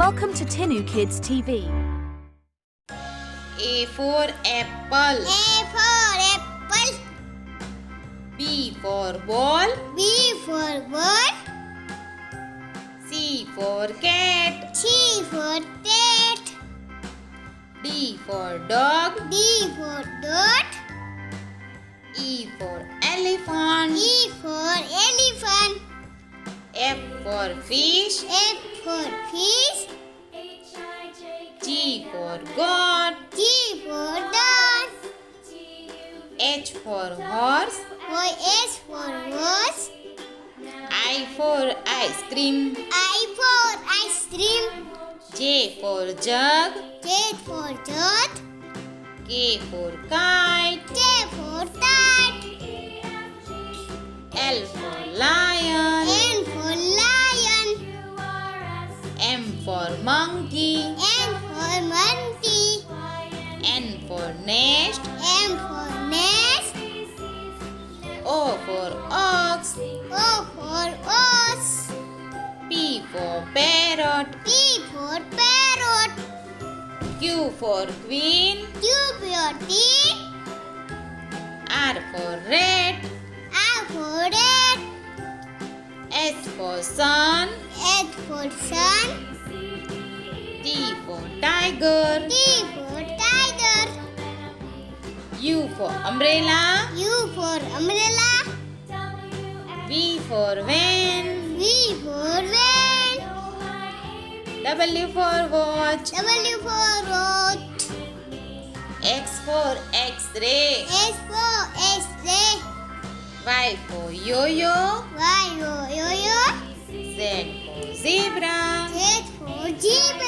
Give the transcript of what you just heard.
Welcome to Tinu Kids TV. A for apple. A for apple. B for ball. B for ball. C for cat. C for cat. D for dog. D for dog. E for elephant. E for elephant. F for fish. F for fish. G for goat. G for dog. H for horse. H for horse. I for ice cream. I for ice cream. J for jug. J for jug. K for kite. K for kite. L for lion. N for lion. M for monkey. N for monkey. N for nest. M for nest. O for ox. O for ox. P for parrot. P for parrot. Q for queen. Q for teen. R for rat. R for rat. S for sun. S for sun. T for tiger. T for tiger. U for umbrella. U for umbrella. V for van. V for van. W for watch. W for watch. X for x-ray. S for X-ray. Y for yo-yo. Y for yo-yo. Z for zebra. Z for zebra.